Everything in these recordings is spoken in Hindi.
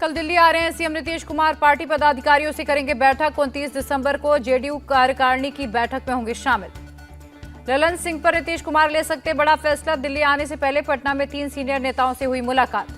कल दिल्ली आ रहे हैं सीएम नीतीश कुमार। पार्टी पदाधिकारियों से करेंगे बैठक। 29 दिसंबर को जेडीयू कार्यकारिणी की बैठक में होंगे शामिल। ललन सिंह पर नीतीश कुमार ले सकते बड़ा फैसला। दिल्ली आने से पहले पटना में 3 सीनियर नेताओं से हुई मुलाकात।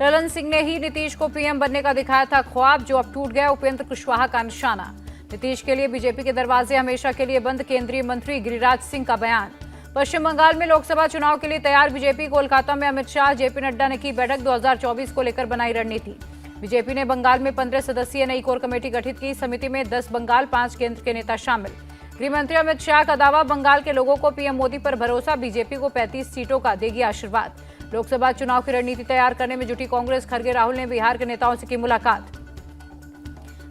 ललन सिंह ने ही नीतीश को पीएम बनने का दिखाया था ख्वाब, जो अब टूट गया। उपेंद्र कुशवाहा का निशाना। नीतीश के लिए बीजेपी के दरवाजे हमेशा के लिए बंद। केंद्रीय मंत्री गिरिराज सिंह का बयान। पश्चिम बंगाल में लोकसभा चुनाव के लिए तैयार बीजेपी। कोलकाता में अमित शाह जेपी नड्डा ने की बैठक। 2024 को लेकर बनाई रणनीति। बीजेपी ने बंगाल में 15 सदस्यीय नई कोर कमेटी गठित की। समिति में 10 बंगाल, 5 केंद्र के नेता शामिल। गृह मंत्री अमित शाह का दावा, बंगाल के लोगों को पीएम मोदी पर भरोसा। बीजेपी को 35 सीटों का देगी आशीर्वाद। लोकसभा चुनाव की रणनीति तैयार करने में जुटी कांग्रेस। खरगे राहुल ने बिहार के नेताओं से की मुलाकात।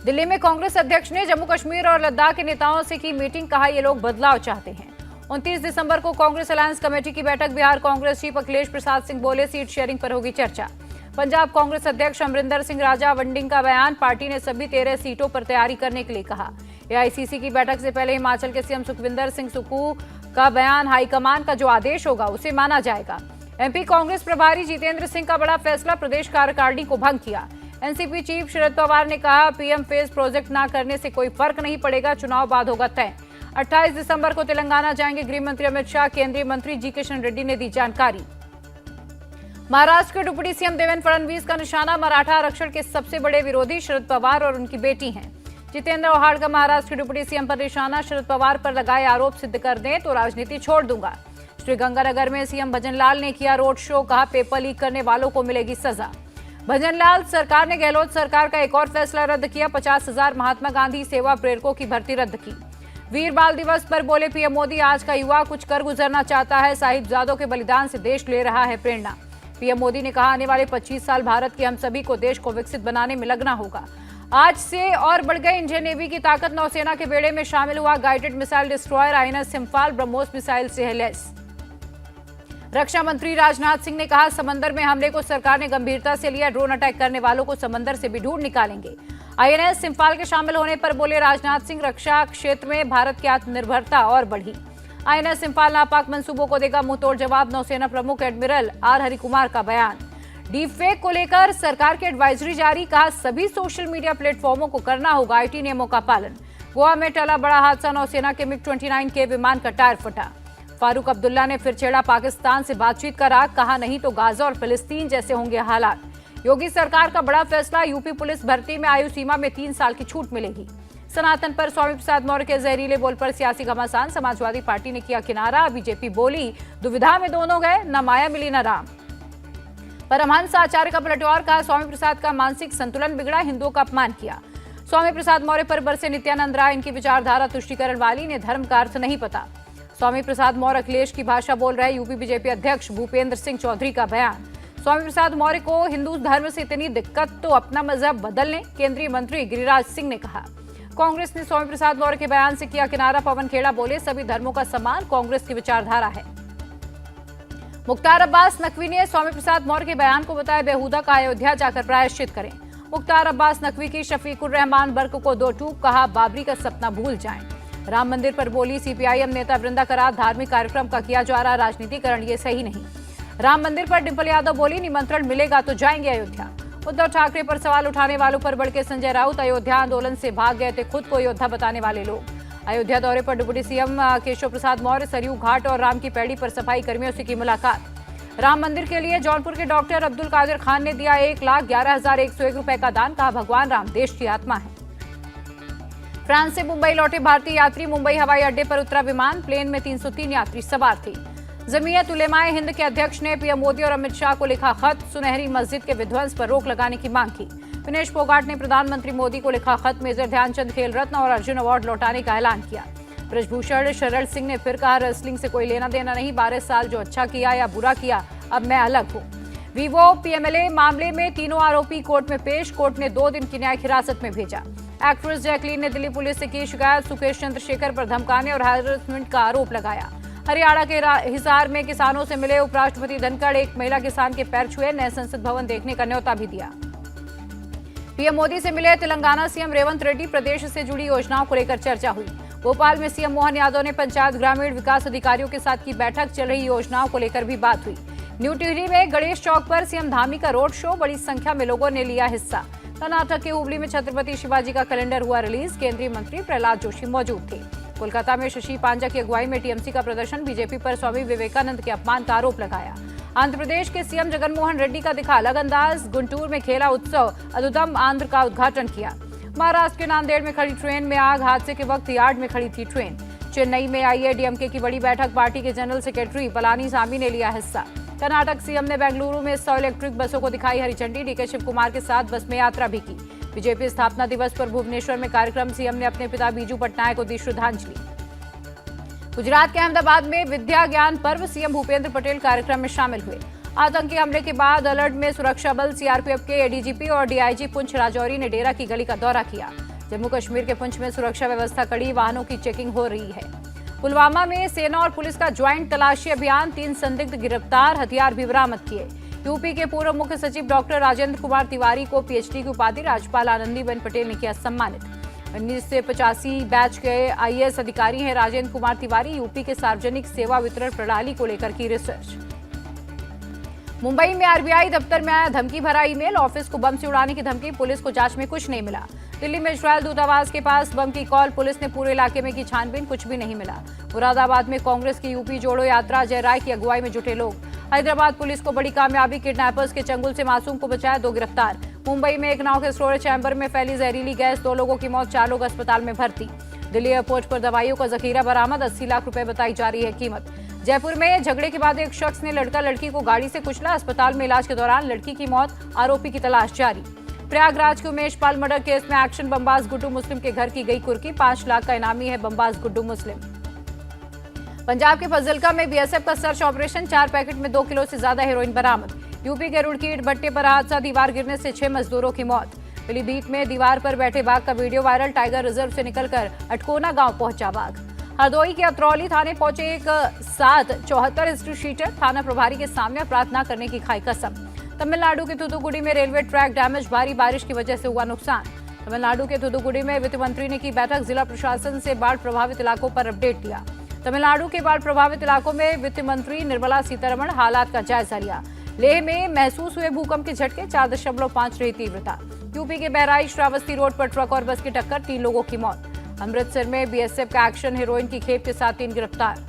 दिल्ली में कांग्रेस अध्यक्ष ने जम्मू कश्मीर और लद्दाख के नेताओं से की मीटिंग। कहा, ये लोग बदलाव चाहते हैं। 29 दिसंबर को कांग्रेस अलायंस कमेटी की बैठक। बिहार कांग्रेस चीफ अखिलेश प्रसाद सिंह बोले, सीट शेयरिंग पर होगी चर्चा। पंजाब कांग्रेस अध्यक्ष अमरिंदर सिंह राजा वंडिंग का बयान। पार्टी ने सभी 13 सीटों पर तैयारी करने के लिए कहा। एआईसीसी की बैठक से पहले हिमाचल के सीएम सुखविंदर सिंह सुक्खू का बयान, हाईकमान का जो आदेश होगा उसे माना जाएगा। एमपी कांग्रेस प्रभारी जितेंद्र सिंह का बड़ा फैसला, प्रदेश कार्यकारिणी को भंग किया। एनसीपी चीफ शरद पवार ने कहा, पीएम फेज प्रोजेक्ट न करने से कोई फर्क नहीं पड़ेगा, चुनाव बाद होगा तय। 28 दिसंबर को तेलंगाना जाएंगे गृह मंत्री अमित शाह। केंद्रीय मंत्री जी किशन रेड्डी ने दी जानकारी। महाराष्ट्र के डिप्टी सीएम देवेंद्र फडणवीस का निशाना। मराठा आरक्षण के सबसे बड़े विरोधी शरद पवार और उनकी बेटी हैं। जितेंद्र आव्हाड का महाराष्ट्र के डिप्टी सीएम पर निशाना। शरद पवार पर लगाए आरोप सिद्ध कर दें तो राजनीति छोड़ दूंगा। श्रीगंगानगर में सीएम भजनलाल ने किया रोड शो। कहा, पेपर लीक करने वालों को मिलेगी सजा। भजनलाल सरकार ने गहलोत सरकार का एक और फैसला रद्द किया। 50,000 महात्मा गांधी सेवा प्रेरकों की भर्ती रद्द की। वीर बाल दिवस पर बोले पीएम मोदी, आज का युवा कुछ कर गुजरना चाहता है। साहिबजादों के बलिदान से देश ले रहा है प्रेरणा। पीएम मोदी ने कहा, आने वाले 25 साल भारत के हम सभी को देश को विकसित बनाने में लगना होगा। आज से और बढ़ गई इंडियन नेवी की ताकत। नौसेना के बेड़े में शामिल हुआ guided missile destroyer INS Imphal. BrahMos missile से है लैस। रक्षा मंत्री राजनाथ सिंह ने कहा, समंदर में हमले को सरकार ने गंभीरता से लिया। ड्रोन अटैक करने वालों को समंदर से भी ढूंढ निकालेंगे। आईएनएस इम्फाल के शामिल होने पर बोले राजनाथ सिंह, रक्षा क्षेत्र में भारत की आत्मनिर्भरता और बढ़ी। आईएनएस इम्फाल नापाक मंसूबों को देगा मुंहतोड़ जवाब। नौसेना प्रमुख एडमिरल आर हरिकुमार का बयान। डीपफेक को लेकर सरकार की एडवाइजरी जारी। कहा, सभी सोशल मीडिया प्लेटफॉर्मों को करना होगा आईटी नियमों का पालन। गोवा में टला बड़ा हादसा। नौसेना के मिग-29 के विमान का टायर फटा। फारूक अब्दुल्ला ने फिर छेड़ा पाकिस्तान से बातचीत का राग। कहा, नहीं तो गाजा और फिलिस्तीन जैसे होंगे हालात। योगी सरकार का बड़ा फैसला, यूपी पुलिस भर्ती में आयु सीमा में 3 साल की छूट मिलेगी। सनातन पर स्वामी प्रसाद मौर्य के जहरीले बोल पर सियासी घमासान। समाजवादी पार्टी ने किया किनारा। बीजेपी बोली, दुविधा में दोनों गए, न माया मिली न राम। परमहंस आचार्य का पलटवार। कहा, स्वामी प्रसाद का मानसिक संतुलन बिगड़ा, हिंदुओं का अपमान किया। स्वामी प्रसाद मौर्य पर बरसे नित्यानंद राय। इनकी विचारधारा तुष्टिकरण वाली, ने धर्म का अर्थ नहीं पता। स्वामी प्रसाद मौर्य अखिलेश की भाषा बोल रहे। यूपी बीजेपी अध्यक्ष भूपेंद्र सिंह चौधरी का बयान। स्वामी प्रसाद मौर्य को हिंदू धर्म से इतनी दिक्कत तो अपना मजहब बदल लें, केंद्रीय मंत्री गिरिराज सिंह ने कहा। कांग्रेस ने स्वामी प्रसाद मौर्य के बयान से किया किनारा। पवन खेड़ा बोले, सभी धर्मों का सम्मान कांग्रेस की विचारधारा है। मुख्तार अब्बास नकवी ने स्वामी प्रसाद मौर्य के बयान को बताया बेहुदा। का अयोध्या जाकर प्रायश्चित करें। मुख्तार अब्बास नकवी की शफीकुर रहमान बर्क को 2 टूक। कहा, बाबरी का सपना भूल जाएं। राम मंदिर पर बोली सीपीआईएम नेता वृंदा करार, धार्मिक कार्यक्रम का किया जा रहा राजनीतिकरण, ये सही नहीं। राम मंदिर पर डिंपल यादव बोली, निमंत्रण मिलेगा तो जाएंगे अयोध्या। उद्धव ठाकरे पर सवाल उठाने वालों पर भड़के संजय राउत। अयोध्या आंदोलन से भाग गए थे खुद को योद्धा बताने वाले लोग। अयोध्या दौरे पर डिप्टी सीएम केशव प्रसाद मौर्य। सरयू घाट और राम की पैड़ी पर सफाई कर्मियों से की मुलाकात। राम मंदिर के लिए जौनपुर के डॉक्टर अब्दुल कादिर खान ने दिया 1,11,101 रुपए का दान। कहा, भगवान राम देश की आत्मा है। फ्रांस से मुंबई लौटे भारतीय यात्री। मुंबई हवाई अड्डे पर उतरा विमान। प्लेन में 303 यात्री सवार थे। जमीयत उलेमाए हिंद के अध्यक्ष ने पीएम मोदी और अमित शाह को लिखा खत। सुनहरी मस्जिद के विध्वंस पर रोक लगाने की मांग की। विनेश फोगाट ने प्रधानमंत्री मोदी को लिखा खत। मेजर ध्यानचंद खेल रत्न और अर्जुन अवार्ड लौटाने का ऐलान किया। ब्रजभूषण शरण सिंह ने फिर कहा, रेसलिंग से कोई लेना देना नहीं। 12 साल जो अच्छा किया या बुरा किया, अब मैं अलग हूँ। वीवो पीएमएलए मामले में तीनों आरोपी कोर्ट में पेश। कोर्ट ने 2 दिन की न्यायिक हिरासत में भेजा। एक्ट्रेस जैकलीन ने दिल्ली पुलिस से की शिकायत। सुकेश चंद्रशेखर पर धमकाने और हैरेसमेंट का आरोप लगाया। हरियाणा के हिसार में किसानों से मिले उपराष्ट्रपति धनखड़। एक महिला किसान के पैर छुए। नए संसद भवन देखने का न्योता भी दिया। पीएम मोदी से मिले तेलंगाना सीएम रेवंत रेड्डी। प्रदेश से जुड़ी योजनाओं को लेकर चर्चा हुई। भोपाल में सीएम मोहन यादव ने पंचायत ग्रामीण विकास अधिकारियों के साथ की बैठक। चल रही योजनाओं को लेकर भी बात हुई। न्यू टिहरी में गणेश चौक पर सीएम धामी का रोड शो, बड़ी संख्या में लोगों ने लिया हिस्सा। कर्नाटक के हुबली में छत्रपति शिवाजी का कैलेंडर हुआ रिलीज, केंद्रीय मंत्री प्रहलाद जोशी मौजूद थे। कोलकाता में शशि पांजा की अगुवाई में टीएमसी का प्रदर्शन, बीजेपी पर स्वामी विवेकानंद के अपमान का आरोप लगाया। आंध्र प्रदेश के सीएम जगनमोहन रेड्डी का दिखा अलग अंदाज, गुंटूर में खेला उत्सव, अदुदम आंध्र का उद्घाटन किया। महाराष्ट्र के नांदेड़ में खड़ी ट्रेन में आग, हादसे के वक्त यार्ड में खड़ी थी ट्रेन। चेन्नई में आईएडीएमके की बड़ी बैठक, पार्टी के जनरल सेक्रेटरी पलानीसामी ने लिया हिस्सा। कर्नाटक सीएम ने बेंगलुरु में 100 इलेक्ट्रिक बसों को दिखाई हरी झंडी, डीके शिव कुमार के साथ बस में यात्रा भी की। बीजेपी स्थापना दिवस पर भुवनेश्वर में कार्यक्रम, सीएम ने अपने पिता बीजू पटनायक को दी श्रद्धांजलि। गुजरात के अहमदाबाद में विद्या ज्ञान पर्व, सीएम भूपेंद्र पटेल कार्यक्रम में शामिल हुए। आतंकी हमले के बाद अलर्ट में सुरक्षा बल, सीआरपीएफ के एडीजीपी और डीआईजी पुंछ राजौरी ने डेरा की गली का दौरा किया। जम्मू कश्मीर के पुंछ में सुरक्षा व्यवस्था कड़ी, वाहनों की चेकिंग हो रही है। पुलवामा में सेना और पुलिस का ज्वाइंट तलाशी अभियान, 3 संदिग्ध गिरफ्तार, हथियार भी बरामद किए। यूपी के पूर्व मुख्य सचिव डॉक्टर राजेंद्र कुमार तिवारी को पीएचडी की उपाधि राज्यपाल आनंदीबेन पटेल ने किया सम्मानित। 1985 बैच के आईएएस अधिकारी हैं राजेंद्र कुमार तिवारी, यूपी के सार्वजनिक सेवा वितरण प्रणाली को लेकर की रिसर्च। मुंबई में आरबीआई दफ्तर में आया धमकी भरा ईमेल, ऑफिस को बम से उड़ाने की धमकी, पुलिस को जांच में कुछ नहीं मिला। दिल्ली में इजरायल दूतावास के पास बम की कॉल, पुलिस ने पूरे इलाके में की छानबीन, कुछ भी नहीं मिला। मुरादाबाद में कांग्रेस की यूपी जोड़ो यात्रा, जय राय की अगुवाई में जुटे लोग। हैदराबाद पुलिस को बड़ी कामयाबी, किडनैपर्स के चंगुल से मासूम को बचाया, 2 गिरफ्तार। मुंबई में एक नाव के स्टोरेज चैम्बर में फैली जहरीली गैस, 2 लोगों की मौत, 4 लोग अस्पताल में भर्ती। दिल्ली एयरपोर्ट पर दवाइयों का जखीरा बरामद, 80 लाख रुपए बताई जा रही है कीमत। जयपुर में झगड़े के बाद एक शख्स ने लड़का लड़की को गाड़ी से कुचला, अस्पताल में इलाज के दौरान लड़की की मौत, आरोपी की तलाश जारी। प्रयागराज के उमेश पाल मर्डर केस में एक्शन, बमबाज गुड्डू मुस्लिम के घर की गई कुर्की, 5 लाख का इनामी है बमबाज गुड्डू मुस्लिम। पंजाब के फजलका में बीएसएफ का सर्च ऑपरेशन, 4 पैकेट में 2 किलो से ज्यादा हेरोइन बरामद। यूपी के रुड़की ईंट भट्टे पर हादसा, दीवार गिरने से 6 मजदूरों की मौत। पीलीभीत में दीवार पर बैठे बाघ का वीडियो वायरल, टाइगर रिजर्व से निकलकर अटकोना गांव पहुंचा बाघ। हरदोई के अतरौली थाने पहुंचे एक साथ 74 हिस्ट्री शीटर, थाना प्रभारी के सामने प्रार्थना करने की खाई कसम। तमिलनाडु के थूथुकुडी में रेलवे ट्रैक डैमेज, भारी बारिश की वजह से हुआ नुकसान। तमिलनाडु के थूथुकुडी में वित्त मंत्री ने की बैठक, जिला प्रशासन से बाढ़ प्रभावित इलाकों पर अपडेट दिया। तमिलनाडु के बाढ़ प्रभावित इलाकों में वित्त मंत्री निर्मला सीतारमण हालात का जायजा लिया। लेह में महसूस हुए भूकंप के झटके, 4.5 रही तीव्रता। यूपी के बहराइच श्रावस्ती रोड पर ट्रक और बस की टक्कर, 3 लोगों की मौत। अमृतसर में बीएसएफ का एक्शन, हेरोइन की खेप के साथ 3 गिरफ्तार।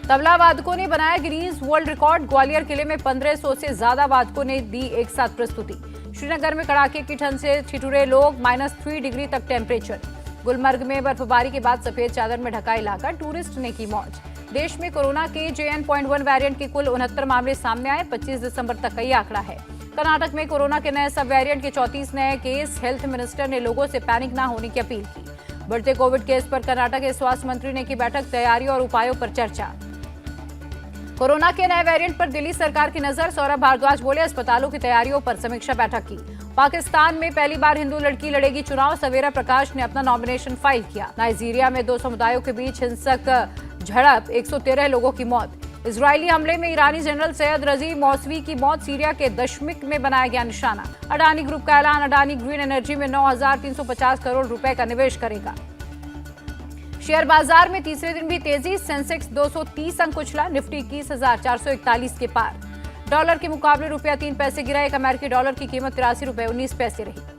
तबला वादकों ने बनाया गिनीज वर्ल्ड रिकॉर्ड, ग्वालियर किले में 1500 से ज्यादा वादकों ने दी एक साथ प्रस्तुति। श्रीनगर में कड़ाके की ठंड से ठिठुरे लोग, -3 डिग्री तक टेम्परेचर। गुलमर्ग में बर्फबारी के बाद सफेद चादर में ढका इलाका, टूरिस्ट ने की मौज। देश में कोरोना के JN.1 वेरिएंट के कुल 69 मामले सामने आए, 25 दिसंबर तक का ये आंकड़ा है। कर्नाटक में कोरोना के नए सब वेरिएंट के 34 नए केस, हेल्थ मिनिस्टर ने लोगों से पैनिक न होने की अपील की। बढ़ते कोविड केस पर कर्नाटक के स्वास्थ्य मंत्री ने की बैठक, तैयारी और उपायों पर चर्चा। कोरोना के नए वेरिएंट पर दिल्ली सरकार की नजर, सौरभ भारद्वाज बोले, अस्पतालों की तैयारियों पर समीक्षा बैठक की। पाकिस्तान में पहली बार हिंदू लड़की लड़ेगी चुनाव, सवेरा प्रकाश ने अपना नॉमिनेशन फाइल किया। नाइजीरिया में 2 समुदायों के बीच हिंसक झड़प, 113 लोगों की मौत। इजरायली हमले में ईरानी जनरल सैयद रजी मौसवी की मौत, सीरिया के दशमिक में बनाया गया निशाना। अडानी ग्रुप का ऐलान, अडानी ग्रीन एनर्जी में 9,350 करोड़ रुपए का निवेश करेगा। शेयर बाजार में तीसरे दिन भी तेजी, सेंसेक्स 230 अंक कुचला, निफ्टी 21,441 के पार। डॉलर के मुकाबले रुपया 3 पैसे गिरा, एक अमेरिकी डॉलर की कीमत 83 रुपए 19 पैसे रही।